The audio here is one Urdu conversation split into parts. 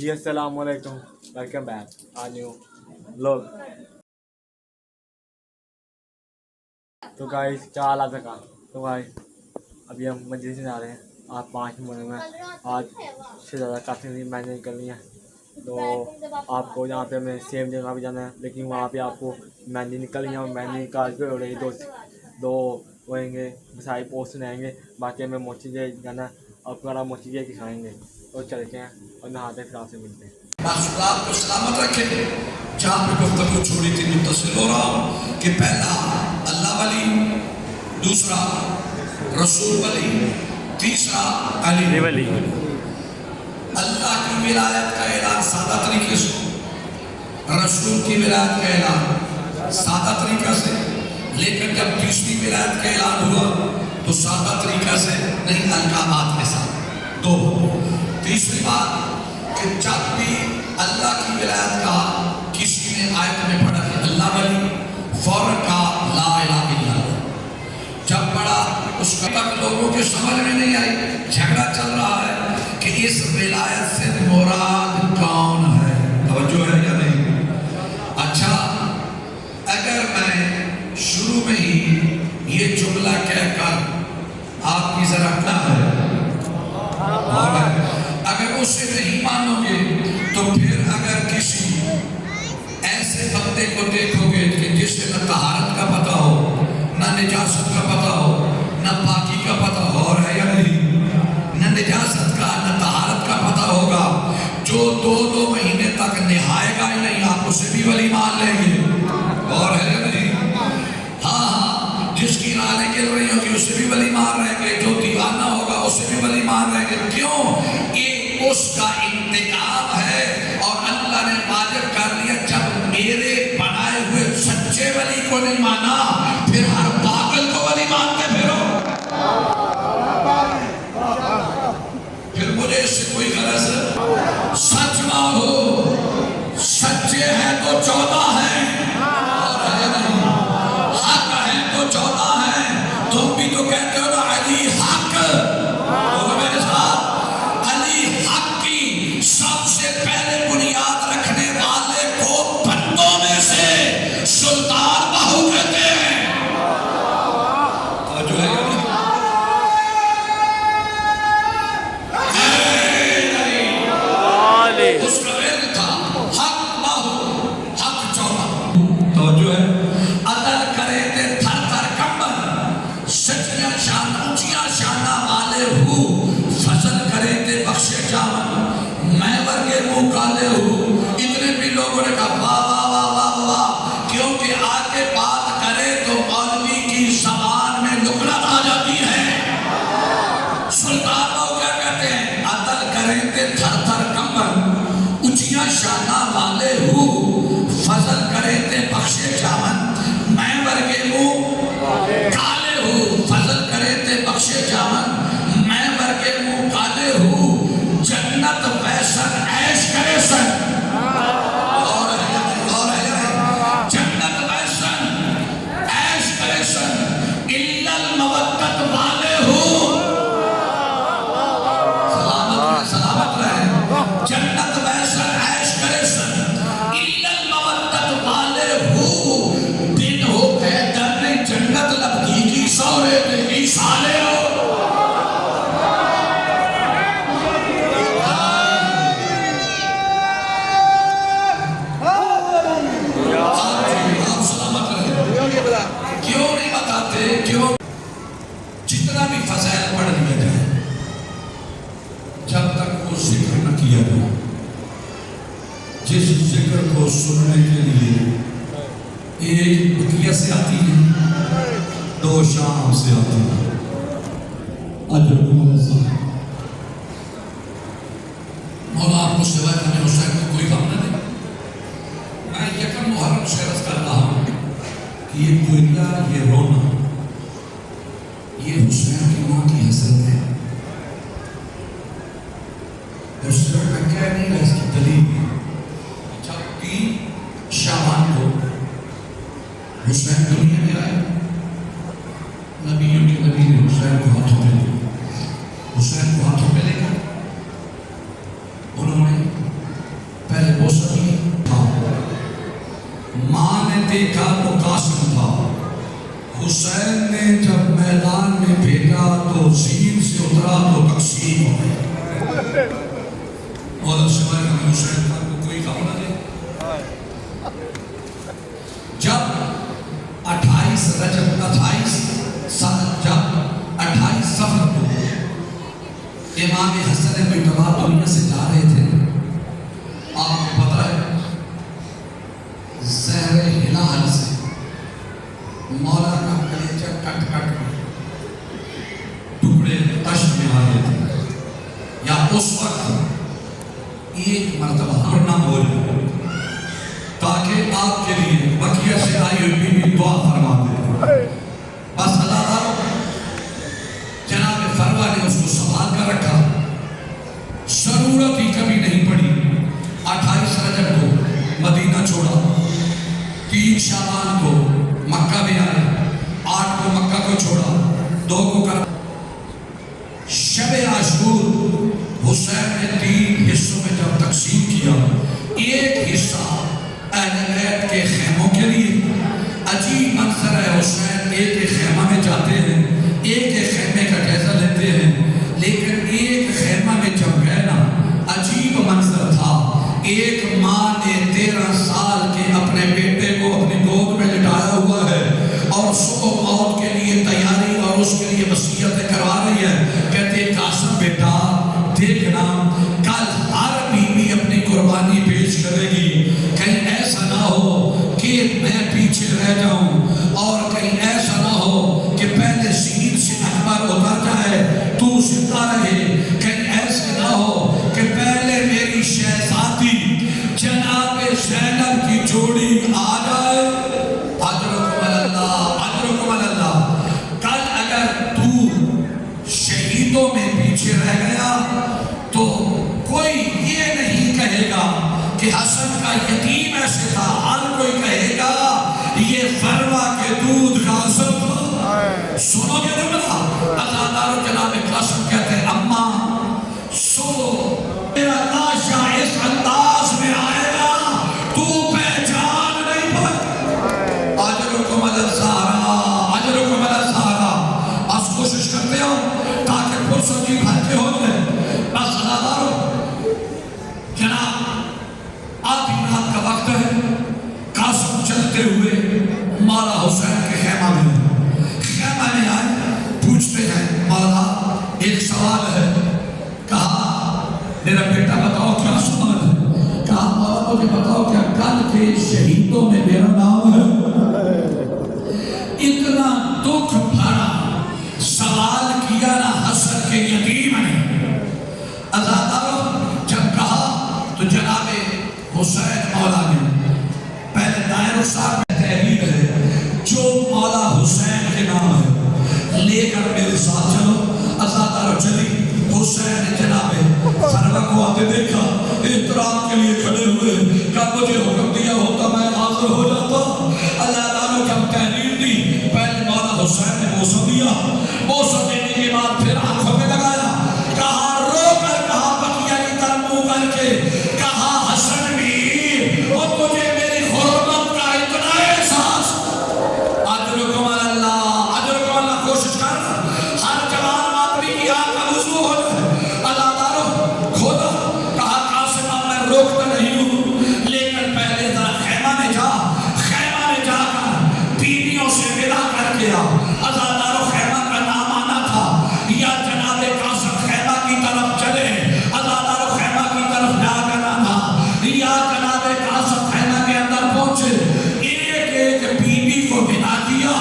جی السلام علیکم، ویلکم بیک آ نیو لوگ. تو گائز کیا حالات ہے کا. تو گائز ابھی ہم مسجد سے جا رہے ہیں. آپ 5 منٹ میں آج سے زیادہ کافی مہنگی نکلنی ہے. تو آپ کو یہاں پہ ہمیں سیم جگہ پہ جانا ہے، لیکن وہاں پہ آپ کو مہندی نکلنی ہے اور مہندی کاج پہ ہو رہی دو ہوئیں گے مسائی پوسٹ میں آئیں گے. باقی ہمیں موچی کے جانا ہے اور پورا موچی کے کھائیں گے. تو چلتے ہیں اور نہاتے پھر آپ سے ملتے ہیں. آپ کو سلامت رکھے. جہاں پہ گفتگو چھوڑی تھی متصل ہو رہا ہوں کہ پہلا اللہ ولی، دوسرا رسول ولی، تیسرا علی ولی. اللہ کی ولایت کا اعلان سادہ طریقے سے، رسول کی ولایت کا اعلان سادہ طریقہ سے، لیکن جب تیسری ولایت کا اعلان ہوا تو سادہ طریقہ سے نہیں، القابات کے ساتھ. دو تیسری بات کہ جب بھی اللہ کی ولایت کا کسی نے آیت میں پڑھا کہ اللہ ولی، فوراً کا لا الہ الا اللہ. جب پڑھا اس کا تک لوگوں کے سمجھ میں نہیں آئی، جھگڑا چل رہا ہے کہ اس ولایت سے مراد کون ہے. توجہ ہے یا نہیں؟ اچھا، اگر میں شروع میں ہی یہ جملہ کہہ کر آپ کی ذرا کیا ہے اور اگر اسے نہیں مانو گے تو پھر اگر کسی ایسے بندے کو دیکھو گے کہ جسے نہ طہارت کا پتہ ہو، نہ نجاست کا پتہ ہو، نہ پاکی کا پتہ ہو، اور ہے یا نہیں؟ نہ نجاست کا نہ طہارت کا پتہ ہوگا، جو 2 مہینے تک نہائے گا ہی نہیں، آپ اسے بھی ولی مان لیں گے. اور ہے یا نہیں؟ ہاں، جس کی رانیں گر رہی ہوگی اسے بھی ولی مان رہیں گے، جو دیوانہ ہوگا اسے بھی ولی مان رہیں گے. کیوں؟ یہ اس کا انتقام ہے. اور اللہ نے واجب کر دیا، جب میرے بنائے ہوئے سچے ولی کو نہیں مانا پھر ہر پاگل کو ولی مانتے پھرو. پھر مجھے اس سے کوئی غرض سچ مانو، سچے ہیں تو 14 ہیں، اور ہے نہیں؟ حق ہے تو 14 ہیں. تم بھی تو کہتے ہو نا علی حق. تو میرے ساتھ علی حق کی سب سے پہلے بنیاد رکھنے والے کو بندوں میں سے سلطان بہو کہتے ہیں. جو ہے اس کا علم تھا حق بہو، حق 14. توجہ ہے. عدل کرے تے تھر تھر کمبل، سچیاں شان اونچیاں شانہ والے ہو، فضل کرے تے بخشے جاون، میں ورگے منہ کالے ہو. اتنے بھی لوگوں نے کہا واہ واہ واہ واہ واہ، کیونکہ آگے بات کرے تو مولوی کی زبان میں لکنت آ جاتی ہے. سلطان بہو کیا کہتے ہیں؟ عدل کرے تے تھر تھر کمبل، اونچیاں شانہ والے ہو، فضل کرے تے بخشے جاون، میں ورگے منہ کالے ہو. فضل کرے تے بخشے جاون، میں ورگے منہ کالے ہو. جنت ویسن عیش کرے سن، اور جنت ویسن عیش کرے سن، الا المودت والے ہو. سلامت رہے. جنت ویسن عیش کرے سن، الا المودت والے ہو. دن ہو حیدر نے جنت لبکی کی سورے دے سالے ہو. آپ سلامت رہے. کیوں نہیں بتاتے؟ کیوں؟ جتنا بھی فضائل پڑھ لیا جائے، جب تک وہ ذکر نہ کیا جائے، جس ذکر کو سننے کے لیے ایک بکیا سے آتی ہے، 2 شام سے آتی ہے. مولا آپ کو سوائے کرنے حسین کو کوئی کام نہ دے. میں یکم محرم سے عرض کر رہا ہوں کہ یہ کوئلہ، یہ رونا، یہ حسین کی ماں کی حسرت ہے. حسین میں کہہ نہیں رہا، اس کی دلیل ہے. جب 3 شعبان کو حسین دنیا میں آئے، نبیوں کے نبی نے حسین کو ہاتھوں پہ لے کر انہوں نے دیکھا تو قاسم تھا. حسین نے جب میدان میں بھیجا تو زین سے اترا تو تقسیم ہو گیا. مولا سوائے ہمیں حسین خان کو کوئی غم نہ دے. جب 28 صفر کو امام حسن مجتبی دنیا سے جا رہے تھے. آپ کو پتہ ہے زہر ہلال سے مولا کا کلیجہ کٹ کٹ ٹکڑے تش میں آ رہے تھے. یا اس وقت ایک مرتبہ پڑھنا بولے تاکہ آپ کے لیے بقیہ سے آئی ہوئی بیوی دعا فرما دے. بس اللہ تعالیٰ جناب فروا نے اس کو سنبھال کر رکھا. ضرورت ہی کبھی نہیں پڑی. 28 رجب کو مدینہ چھوڑا, 3 شعبان کو مکہ میں آئے, 8 کو مکہ کو چھوڑا, 2 کو کر شب عاشور حسین نے 3 حصوں میں جب تقسیم کیا. ایک حصہ اہل بیت کے خیموں کے لیے. عجیب منظر ہے, حسین ایک ایک خیمہ میں جاتے ہیں, ایک ایک خیمے کا جائزہ لیتے ہیں, لیکن ایک خیمہ میں جب گئے نا عجیب منظر تھا. ایک ماں نے 13 سال کے اپنے بیٹے کو اپنی گود میں لٹایا ہوا ہے اور صبح موت کے لیے تیاری اور اس کے لیے وصیتیں کروا رہی ہے. کہتے ہیں قاسم بیٹا دیکھنا کل ہر بیوی اپنی قربانی پیش کرے گی, کہیں ایسا نہ ہو کہ میں پیچھے رہ جاؤں, اور کہیں ایسا نہ ہو کہ پہلے زین سے اکبر اتر جائے تو زندہ رہے, کہیں ایسا نہ ہو کہ پہلے میری شہزادی جناب زینب کی جوڑی آ جائے. اجرکم اللہ, اجرکم اللہ. کل اگر تو شہیدوں میں پیچھے رہ گیا تو کوئی یہ نہیں کہے گا کہ حسن کا یتیم ایسے تھا, ہر کوئی کہے گا یہ فروا کے دودھ قاسم تھا. سنو گے جملہ, اللہ تعالیٰ جناب قاسم کہتے ہیں اماں سو میرا لاشا اس انداز میں آئے گا تو پہچان نہیں پائے. اجرکم الزہرا, اجرکم الزہرا. بس کوشش کرتے ہو تاکہ فرصت جی بھر کے ہو جائے. بس اللہ تعالیٰ جناب آدھی رات کا وقت ہے. قاسم چلتے ہوئے مولا حسین کے خیمہ میں آئے, پوچھتے ہیں مولا ایک سوال ہے. کہا میرا بیٹا بتاؤ کیا سوال ہے. کہا مولا مجھے بتاؤ کیا کل کے شہیدوں میں میرا نام ہے. اتنا دکھ بھرا سوال کیا نا حسن کے یتیم نے. عزادارو جب کہا تو جناب حسین مولا نے پہلے دائر صاحب میں تحریر ہے جو مولا حسین کے نام ہے لے کر میرے ساتھ چلو. عزادارو چلی. حسین نے جناب فروا کو آتے دیکھا, احترام کے لیے کھڑے ہوئے. کہا مجھے حکم دیا ہوتا میں حاضر ہو جاتا. عزادارو جب تحریر دی پہلے مولا حسین نے موسم دیا, موسم دینے کے بعد پھر آنکھوں میں لگایا. کہا رو کر, کہا بقیہ کی طرح منہ کر کے, کہا حسن بھی اور مجھے میری حرمت کا اتنا احساس. اجرکم اللہ, اجرکم اللہ. کوشش کر ہر جوان آدمی کی آنکھ کا وضو ہو جائے. اللہ تعالیٰ کھودا. کہا قاسم اب میں روکتا نہیں ہوں, لیکن پہلے ذرا خیمہ میں جا, خیمہ میں جا کر بیویوں سے ودا کر کے آ. عزادارو خیمہ کا نام آنا تھا یا جناب قاسم خیمہ کی طرف چلے. عزادارو خیمہ کی طرف جا کر آنا یا جناب قاسم خیمہ کے اندر پہنچے. ایک ایک بیوی کو ودا کیا.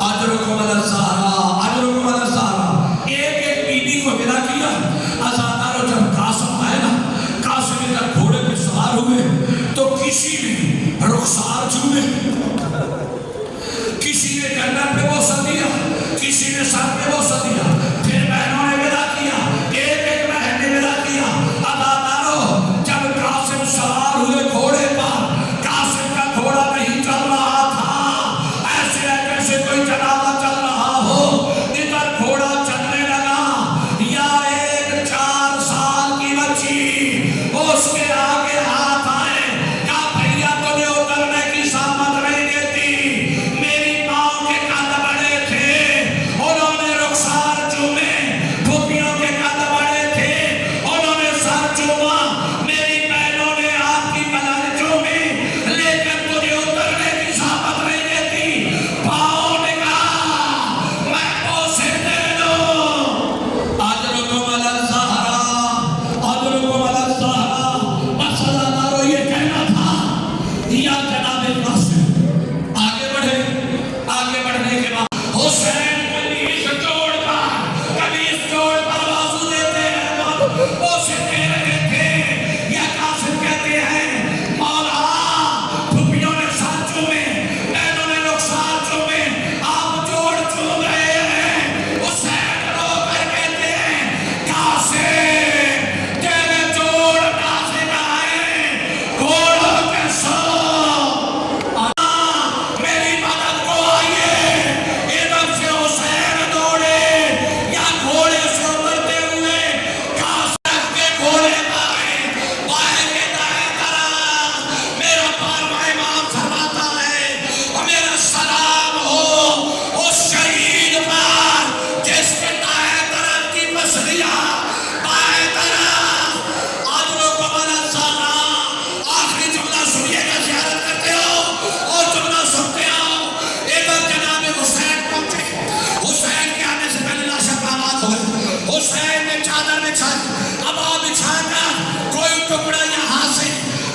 اجرکم الزہرا, اجرکم الزہرا. ایک ایک بیوی کو ودا کیا. عزادارو جب قاسم آئے نا, قاسم جب گھوڑے پہ سوار ہوئے تو کسی نے رخسار چھوئے, کسی نے گردن پہ بوسہ دیا, کسی نے سر پہ بوسہ دیا. پھر بہنوں نے ودا کیا, ایک ایک بہن نے ودا کیا. عزادارو جب قاسم سوار ہوئے گھوڑے پر, قاسم کا گھوڑا نہیں چل رہا تھا ایسے جیسے کوئی جنازہ چل رہا ہو. ادھر گھوڑا چلنے لگا یا ایک 4 سال کی بچی اس کے آگے ہاتھ آئے. کہا بھیا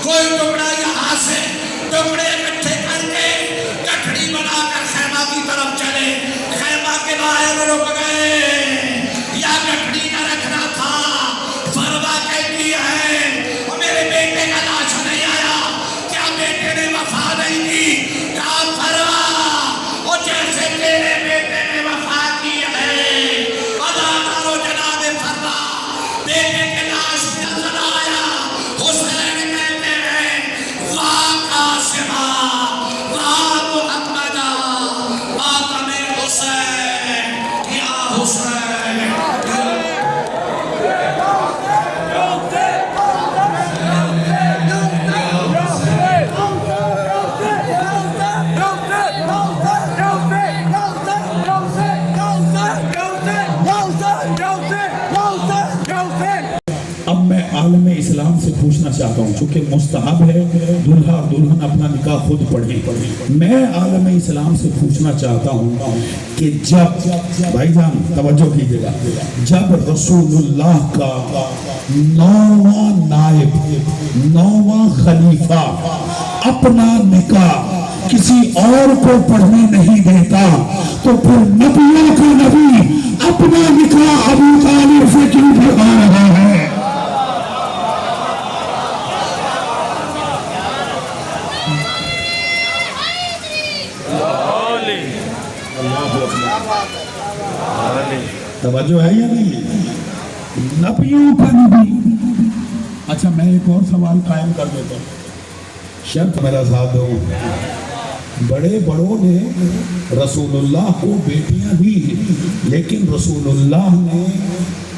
کوئی ٹکڑا یہاں سے ٹکڑے اکٹھے کر کے گٹھڑی بنا کر خیمہ کی طرف چلے، خیمہ کے باہر رک گئے، یا گٹھڑی نہ رکھنا تھا۔ فروا کہتی ہے میرے بیٹے کا لاش نہیں آیا، کیا بیٹے نے وفا نہیں کی؟ کہا فروا اور جیسے تیرے بیٹے نے وفا کی ہے ادا کرو جناب فروا۔ بیٹے کے لاش نظر آیا، حسین کہتے ہیں واہ قاسمہ واہ محمدہ ماتم حسین یا حسین۔ اب میں عالم اسلام سے پوچھنا چاہتا ہوں، چونکہ مستحب ہے دلہا اور دلہن اپنا نکاح خود پڑھیں، میں عالم اسلام سے پوچھنا چاہتا ہوں کہ جب بھائی جان توجہ کیجئے گا، جب رسول اللہ کا 9واں نائب 9واں خلیفہ اپنا نکاح کسی اور کو پڑھنے نہیں دیتا، تو پھر نبیوں کا نبی اپنا نکاح ابو طالب سے کیوں پڑھا رہا ہے؟ توجہ ہے یا نہیں؟ نبیوں کا نبی۔ اچھا میں ایک اور سوال قائم کر دیتا ہوں، شرط میرا ساتھ دو، بڑے بڑوں نے رسول اللہ کو بیٹیاں دی لیکن رسول اللہ نے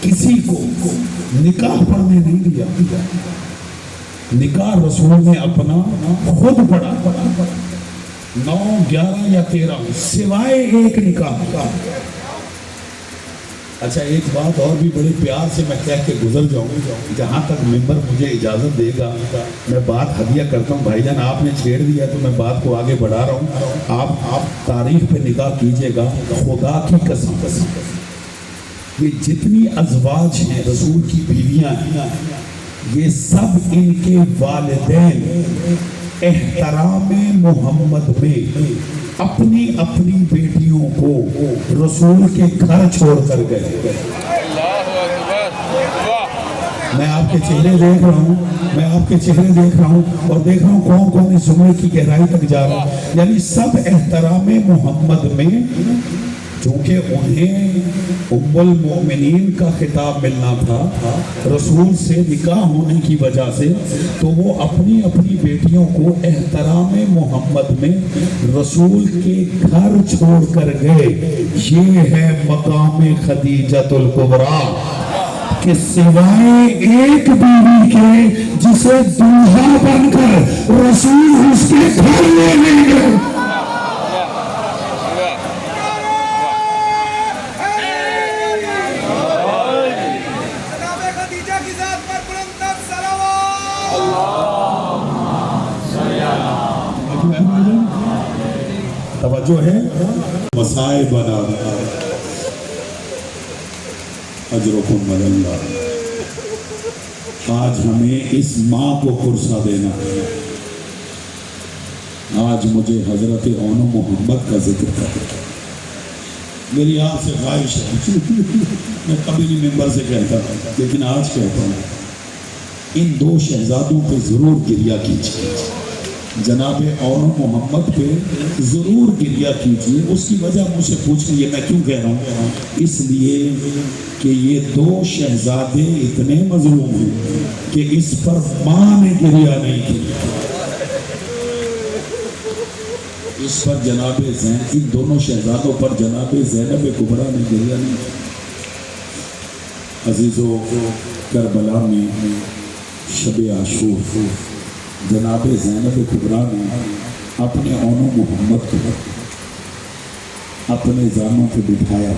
کسی کو نکاح پڑھنے نہیں دیا، نکاح رسول نے اپنا خود پڑھا، 9 11 یا 13 سوائے ایک نکاح کا۔ اچھا ایک بات اور بھی بڑے پیار سے میں کہہ کے گزر جاؤں، جہاں تک ممبر مجھے اجازت دے گا میں بات ہدیہ کرتا ہوں۔ بھائی جان آپ نے چھیڑ دیا تو میں بات کو آگے بڑھا رہا ہوں، آپ تاریخ پہ نگاہ کیجئے گا، خدا کی قسم یہ جتنی ازواج ہیں رسول کی بیویاں ہیں، یہ سب ان کے والدین احترام محمد میں اپنی اپنی بیٹیوں کو رسول کے گھر چھوڑ کر گئے۔ میں آپ کے چہرے دیکھ رہا ہوں، میں آپ کے چہرے دیکھ رہا ہوں اور دیکھ رہا ہوں کون کون اس جملے کی گہرائی تک جا رہا ہے، یعنی سب احترام محمد میں، چونکہ انہیں ام المؤمنین کا خطاب ملنا تھا رسول سے نکاح ہونے کی وجہ سے، تو وہ اپنی اپنی بیٹیوں کو احترام محمد میں رسول کے گھر چھوڑ کر گئے۔ یہ ہے مقام خدیجۃ الکبریٰ کہ سوائے ایک بیوی کے جسے دلہا بن کر رسول اس کے گھر لے گئے۔ توجہ ہے، مسائل بنا اجرکم اللہ۔ آج ہمیں اس ماں کو پرسہ دینا ہے، آج مجھے حضرت اون محمد کا ذکر کرنا ہے۔ میری آپ سے خواہش ہے، میں کبھی نہیں ممبر سے کہتا لیکن آج کہتا ہوں، ان 2 شہزادوں پہ ضرور گریہ کیجیے، جناب اون محمد پہ ضرور گریہ کیجیے۔ اس کی وجہ مجھ سے پوچھ لیے میں کیوں کہہ رہا ہوں، اس لیے کہ یہ 2 شہزادے اتنے مظلوم ہیں کہ اس پر ماں نے گریہ نہیں کی، اس پر جناب زینب، ان دونوں شہزادوں پر جناب زینب کبریٰ نے گریہ نہیں کی۔ عزیزو، کربلا میں شب عاشور جناب زینب کبریٰ نے اپنے اون محمد کو اپنے زانوں پہ بٹھایا۔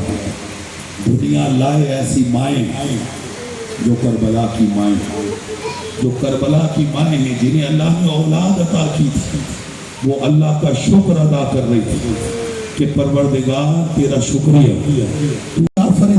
دنیا لائے ایسی مائیں جو کربلا کی مائیں، جو کربلا کی مائیں ہیں جنہیں اللہ نے اولاد عطا کی تھی، وہ اللہ کا شکر ادا کر رہی تھی کہ پروردگار تیرا شکریہ، تو کافر